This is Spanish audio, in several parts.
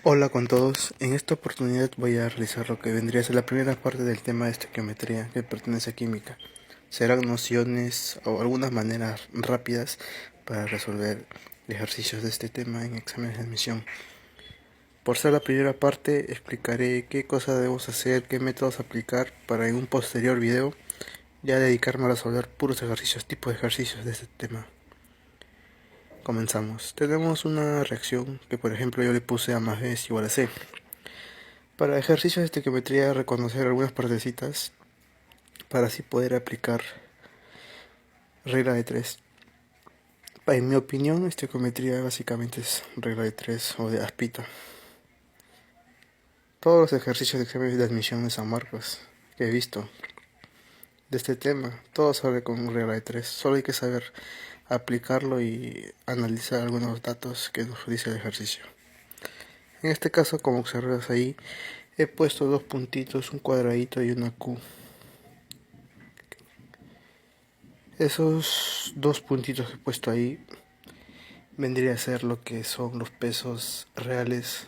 Hola con todos, en esta oportunidad voy a realizar lo que vendría a ser la primera parte del tema de estequiometría que pertenece a química. Serán nociones o algunas maneras rápidas para resolver ejercicios de este tema en exámenes de admisión. Por ser la primera parte explicaré qué cosas debemos hacer, qué métodos aplicar para en un posterior video ya dedicarme a resolver puros ejercicios, tipos de ejercicios de este tema. Comenzamos. Tenemos una reacción que por ejemplo yo le puse A más B es igual a C. Para ejercicios de estequiometría reconocer algunas partecitas para así poder aplicar regla de 3. En mi opinión, estequiometría básicamente es regla de 3 o de Aspita. Todos los ejercicios de exámenes de admisión de San Marcos que he visto de este tema, todos sale con regla de 3. Solo hay que saber aplicarlo y analizar algunos datos que nos dice el ejercicio. En este caso, como observas ahí, he puesto dos puntitos, un cuadradito y una Q. Esos dos puntitos que he puesto ahí vendría a ser lo que son los pesos reales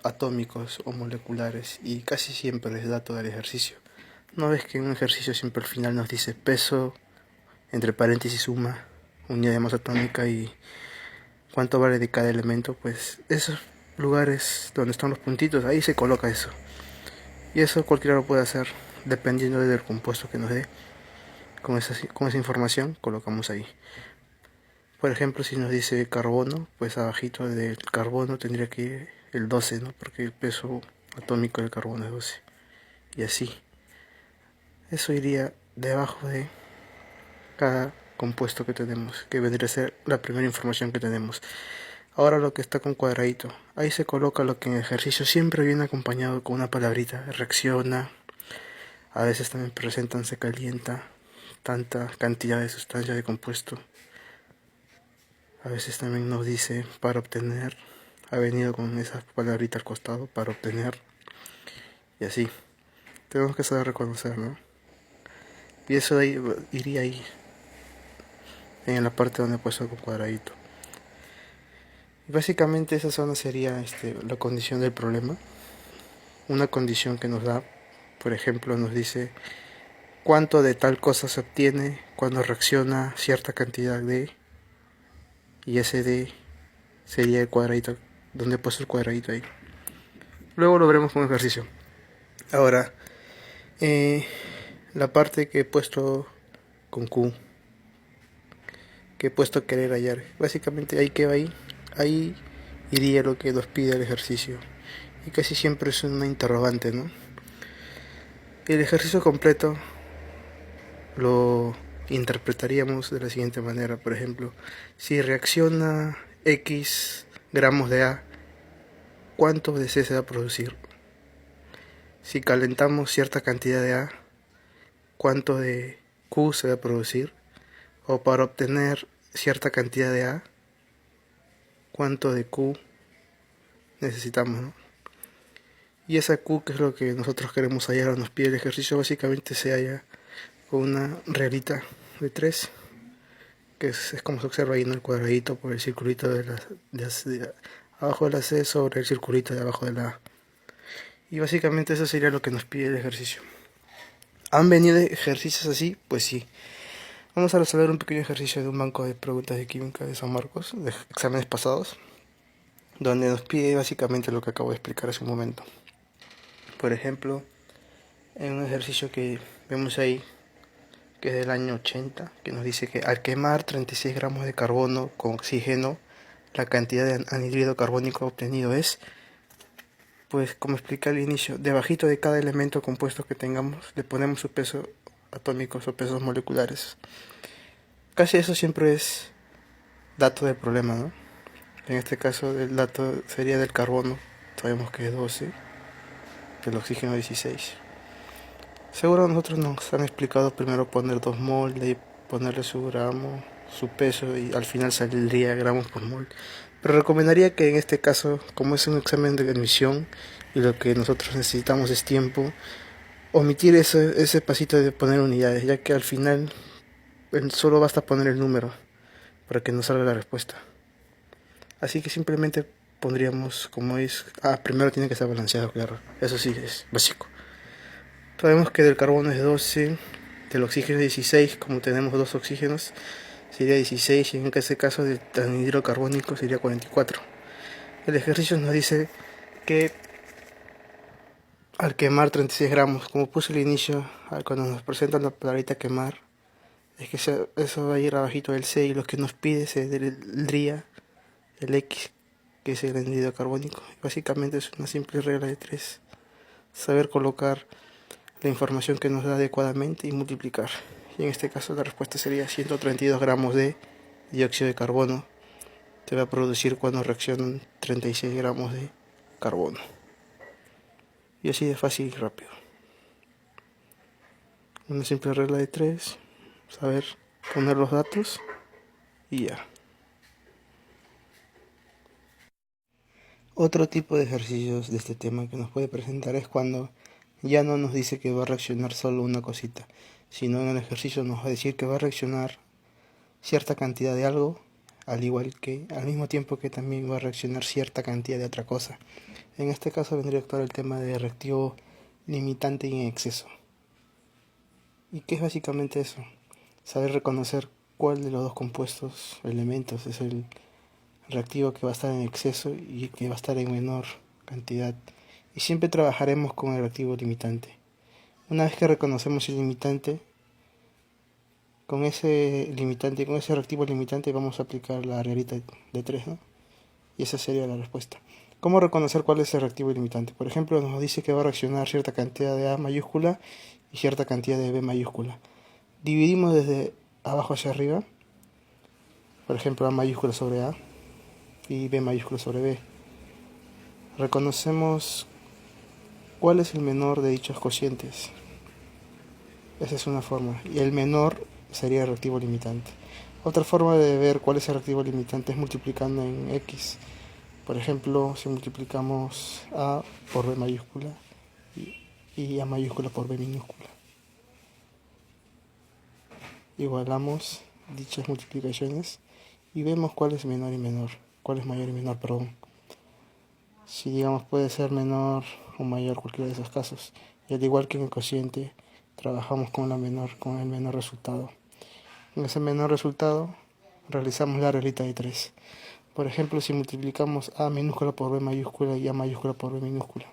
atómicos o moleculares, y casi siempre es dato del ejercicio. ¿No ves que en un ejercicio siempre al final nos dice peso, entre paréntesis suma, unidad de masa atómica y cuánto vale de cada elemento? Pues esos lugares donde están los puntitos, ahí se coloca eso. Y eso cualquiera lo puede hacer dependiendo del compuesto que nos dé. Con esa información colocamos ahí. Por ejemplo, si nos dice carbono, pues abajito del carbono tendría que ir el 12, ¿no? Porque el peso atómico del carbono es 12. Y así. Eso iría debajo de cada compuesto que tenemos, que vendría a ser la primera información que tenemos. Ahora lo que está con cuadradito, ahí se coloca lo que en el ejercicio siempre viene acompañado con una palabrita: reacciona, a veces también presentan se calienta, tanta cantidad de sustancia de compuesto. A veces también nos dice para obtener, ha venido con esa palabrita al costado, para obtener, y así. Tenemos que saber reconocer, ¿no? Y eso de ahí, iría ahí, en la parte donde he puesto con cuadradito. Y básicamente esa zona sería la condición del problema. Una condición que nos da, por ejemplo, nos dice cuánto de tal cosa se obtiene cuando reacciona cierta cantidad de, y ese de sería el cuadradito, donde he puesto el cuadradito ahí. Luego lo veremos con ejercicio. Ahora, la parte que he puesto con Q, que he puesto querer hallar, básicamente ahí que va ahí iría lo que nos pide el ejercicio. Y casi siempre es una interrogante, ¿no? El ejercicio completo lo interpretaríamos de la siguiente manera. Por ejemplo, si reacciona X gramos de A, ¿cuánto de C se va a producir? Si calentamos cierta cantidad de A, ¿cuánto de Q se va a producir? O para obtener cierta cantidad de A, ¿cuánto de Q necesitamos, ¿no? Y esa Q, que es lo que nosotros queremos hallar o nos pide el ejercicio, básicamente se halla con una reglita de 3, que es como se observa ahí en el cuadradito por el circulito de abajo de la C sobre el circulito de abajo de la A. Y básicamente eso sería lo que nos pide el ejercicio. ¿Han venido ejercicios así? Pues sí. Vamos a resolver un pequeño ejercicio de un banco de preguntas de química de San Marcos, de exámenes pasados, donde nos pide básicamente lo que acabo de explicar hace un momento. Por ejemplo, en un ejercicio que vemos ahí, que es del año 80, que nos dice que al quemar 36 gramos de carbono con oxígeno, la cantidad de anhídrido carbónico obtenido es, pues como expliqué al inicio, debajito de cada elemento compuesto que tengamos, le ponemos su peso atómico o pesos moleculares. Casi eso siempre es dato del problema, ¿no? En este caso el dato sería del carbono, sabemos que es 12, del oxígeno 16. Seguro a nosotros nos han explicado primero poner 2 mol, de ahí ponerle su gramo, su peso, y al final saldría gramos por mol. Pero recomendaría que en este caso, como es un examen de admisión y lo que nosotros necesitamos es tiempo, omitir ese pasito de poner unidades, ya que al final solo basta poner el número para que nos salga la respuesta. Así que simplemente pondríamos como es... primero tiene que estar balanceado, claro. Eso sí, es básico. Sabemos que del carbono es 12, del oxígeno es 16, como tenemos dos oxígenos, sería 16 y en ese caso del anhidro carbónico sería 44. El ejercicio nos dice que al quemar 36 gramos, como puse al inicio, cuando nos presentan la palabrita quemar, es que eso va a ir abajito del C y lo que nos pide sería el X, que es el anhídrido carbónico. Básicamente es una simple regla de 3. Saber colocar la información que nos da adecuadamente y multiplicar. Y en este caso la respuesta sería 132 gramos de dióxido de carbono. Te va a producir cuando reaccionan 36 gramos de carbono. Y así de fácil y rápido. Una simple regla de 3. Saber poner los datos y ya. Otro tipo de ejercicios de este tema que nos puede presentar es cuando ya no nos dice que va a reaccionar solo una cosita, sino en el ejercicio nos va a decir que va a reaccionar cierta cantidad de algo, al mismo tiempo que también va a reaccionar cierta cantidad de otra cosa. En este caso vendría a actuar el tema de reactivo limitante y en exceso. ¿Y qué es básicamente eso? Saber reconocer cuál de los dos compuestos, elementos, es el reactivo que va a estar en exceso y que va a estar en menor cantidad. Y siempre trabajaremos con el reactivo limitante. Una vez que reconocemos el limitante, con ese reactivo limitante vamos a aplicar la reglita de 3, ¿no? Y esa sería la respuesta. ¿Cómo reconocer cuál es el reactivo limitante? Por ejemplo, nos dice que va a reaccionar cierta cantidad de A mayúscula y cierta cantidad de B mayúscula. Dividimos desde abajo hacia arriba. Por ejemplo, A mayúscula sobre A y B mayúscula sobre B. Reconocemos cuál es el menor de dichos cocientes. Esa es una forma. Y el menor sería el reactivo limitante. Otra forma de ver cuál es el reactivo limitante es multiplicando en X. Por ejemplo, si multiplicamos A por B mayúscula y A mayúscula por B minúscula. Igualamos dichas multiplicaciones y vemos cuál es menor y menor. Cuál es mayor y menor, perdón. Si digamos puede ser menor o mayor cualquiera de esos casos. Y al igual que en el cociente, trabajamos con el menor resultado. En ese menor resultado realizamos la reglita de 3. Por ejemplo, si multiplicamos A minúscula por B mayúscula y A mayúscula por B minúscula,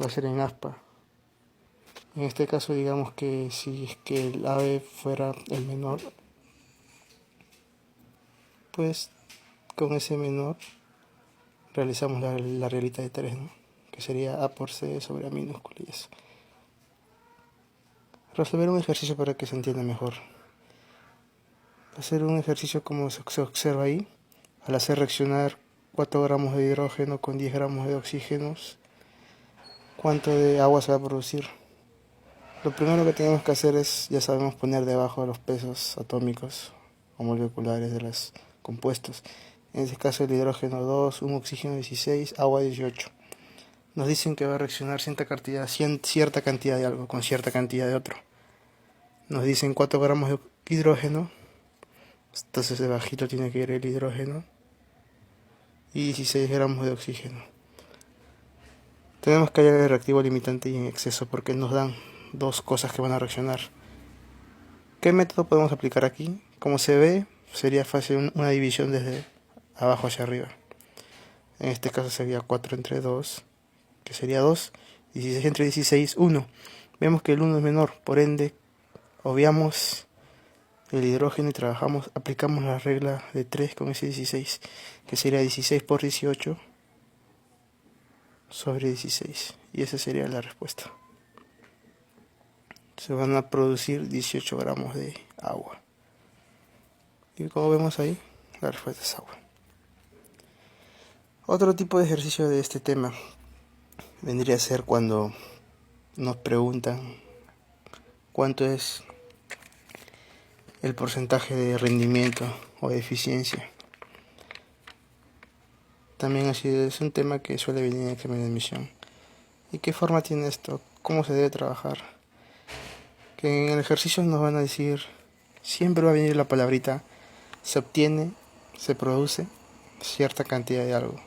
va a ser en aspa. En este caso digamos que si es que el AB fuera el menor, pues con ese menor realizamos la reglita de 3, ¿no? Que sería A por C sobre A minúscula y eso. Resolver un ejercicio para que se entienda mejor. Hacer un ejercicio como se observa ahí. Al hacer reaccionar 4 gramos de hidrógeno con 10 gramos de oxígenos, ¿cuánto de agua se va a producir? Lo primero que tenemos que hacer es, ya sabemos, poner debajo los pesos atómicos o moleculares de los compuestos. En este caso el hidrógeno 2, un oxígeno 16, agua 18. Nos dicen que va a reaccionar cierta cantidad de algo con cierta cantidad de otro. Nos dicen 4 gramos de hidrógeno, entonces debajito tiene que ir el hidrógeno, y 16 gramos de oxígeno. Tenemos que hallar el reactivo limitante y en exceso porque nos dan dos cosas que van a reaccionar. ¿Qué método podemos aplicar aquí? Como se ve, sería fácil una división desde abajo hacia arriba. En este caso sería 4 entre 2, que sería 2, 16 entre 16, 1. Vemos que el 1 es menor, por ende, obviamos el hidrógeno y aplicamos la regla de 3 con ese 16, que sería 16 por 18 sobre 16. Y esa sería la respuesta. Se van a producir 18 gramos de agua. Y como vemos ahí, la respuesta es agua. Otro tipo de ejercicio de este tema vendría a ser cuando nos preguntan cuánto es el porcentaje de rendimiento o de eficiencia. También así es un tema que suele venir en el examen de admisión. ¿Y qué forma tiene esto? ¿Cómo se debe trabajar? Que en el ejercicio nos van a decir, siempre va a venir la palabrita, se obtiene, se produce cierta cantidad de algo.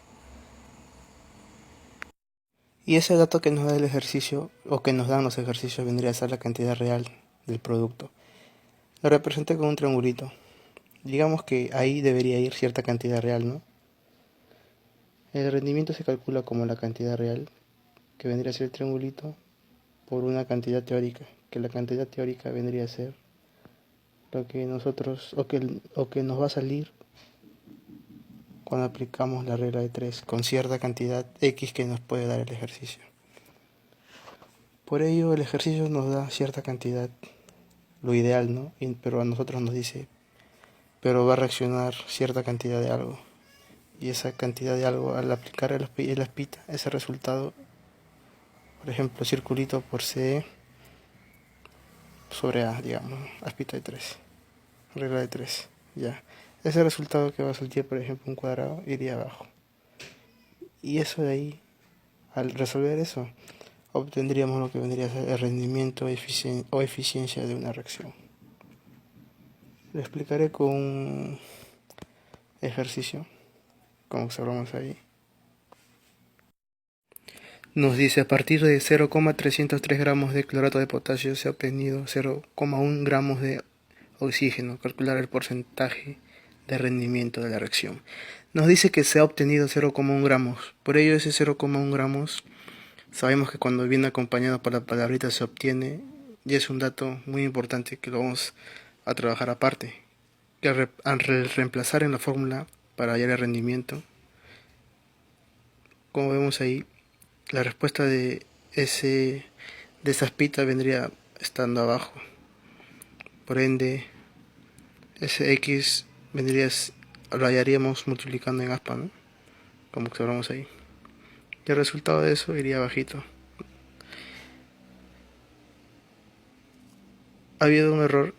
Y ese dato que nos da el ejercicio, o que nos dan los ejercicios, vendría a ser la cantidad real del producto. Lo representé con un triangulito. Digamos que ahí debería ir cierta cantidad real, ¿no? El rendimiento se calcula como la cantidad real, que vendría a ser el triangulito, por una cantidad teórica, que la cantidad teórica vendría a ser lo que nosotros, o que nos va a salir cuando aplicamos la regla de 3 con cierta cantidad X que nos puede dar el ejercicio. Por ello el ejercicio nos da cierta cantidad, lo ideal, ¿no? Pero a nosotros nos dice, pero va a reaccionar cierta cantidad de algo. Y esa cantidad de algo, al aplicar el aspita, ese resultado, por ejemplo, circulito por C sobre A, digamos, aspita de 3, regla de 3, ya. Ese resultado que va a salir, por ejemplo, un cuadrado, iría abajo. Y eso de ahí, al resolver eso, obtendríamos lo que vendría a ser el rendimiento o eficiencia de una reacción. Lo explicaré con un ejercicio, como observamos ahí. Nos dice, a partir de 0,303 gramos de clorato de potasio se ha obtenido 0,1 gramos de oxígeno. Calcular el porcentaje de rendimiento de la reacción. Nos dice que se ha obtenido 0,1 gramos. Por ello ese 0,1 gramos sabemos que cuando viene acompañado por la palabrita se obtiene, y es un dato muy importante que lo vamos a trabajar aparte. Que al reemplazar en la fórmula para hallar el rendimiento, como vemos ahí, la respuesta de esa aspita vendría estando abajo. Por ende, ese X lo hallaríamos multiplicando en aspa, ¿no? Como observamos ahí. Y el resultado de eso iría bajito. Ha habido un error,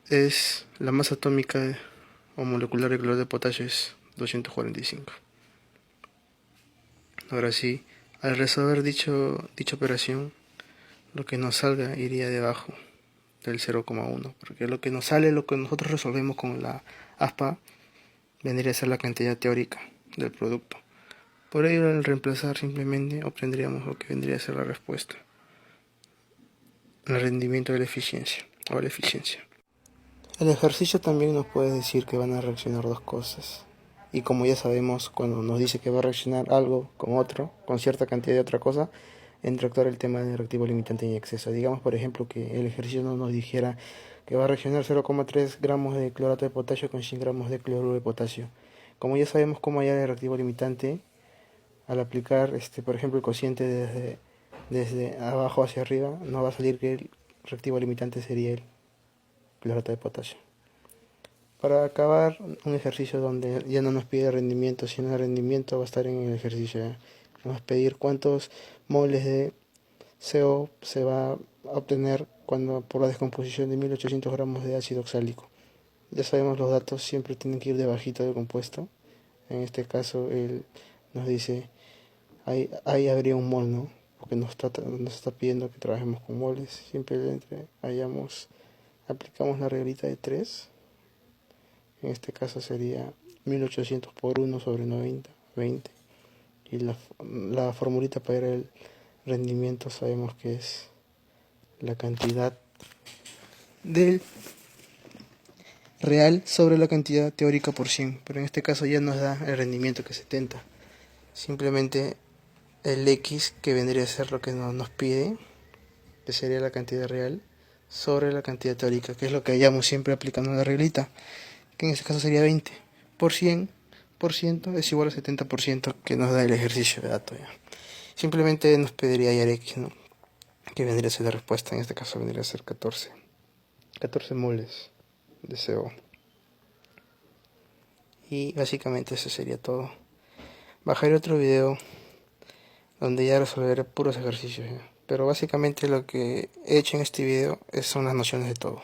es la masa atómica o molecular de cloruro de potasio es 245. Ahora sí, al resolver dicha operación, lo que nos salga iría debajo del 0,1, porque lo que nos sale, lo que nosotros resolvemos con la aspa, vendría a ser la cantidad teórica del producto. Por ello, al reemplazar simplemente obtendríamos lo que vendría a ser la respuesta, el rendimiento de la eficiencia o la eficiencia. El ejercicio también nos puede decir que van a reaccionar dos cosas. Y como ya sabemos, cuando nos dice que va a reaccionar algo con otro, con cierta cantidad de otra cosa, entra a actuar el tema del reactivo limitante en exceso. Digamos, por ejemplo, que el ejercicio no nos dijera que va a reaccionar 0,3 gramos de clorato de potasio con 100 gramos de cloruro de potasio. Como ya sabemos cómo hallar el reactivo limitante, al aplicar, por ejemplo, el cociente desde abajo hacia arriba, nos va a salir que el reactivo limitante sería el clorato de potasio. Para acabar, un ejercicio donde ya no nos pide rendimiento, sino el rendimiento va a estar en el ejercicio. Vamos a pedir cuántos moles de CO se va a obtener cuando por la descomposición de 1800 gramos de ácido oxálico. Ya sabemos los datos, siempre tienen que ir debajito del compuesto. En este caso, él nos dice, ahí habría un mol, ¿no? Porque nos está pidiendo que trabajemos con moles. Simplemente aplicamos la reglita de 3. En este caso sería 1800 por 1 sobre 90, 20. Y la formulita para el rendimiento sabemos que es la cantidad del real sobre la cantidad teórica por 100. Pero en este caso ya nos da el rendimiento que es 70. Simplemente el X, que vendría a ser lo que nos pide, que sería la cantidad real, sobre la cantidad teórica, que es lo que hallamos siempre aplicando la reglita, que en este caso sería 20 por 100% es igual a 70% que nos da el ejercicio de datos. Ya. Simplemente nos pediría hallar X, ¿no? Que vendría a ser la respuesta, en este caso vendría a ser 14 moles de CO. Y básicamente eso sería todo. Bajaré otro video donde ya resolveré puros ejercicios, ¿ya? Pero básicamente lo que he hecho en este video son las nociones de todo.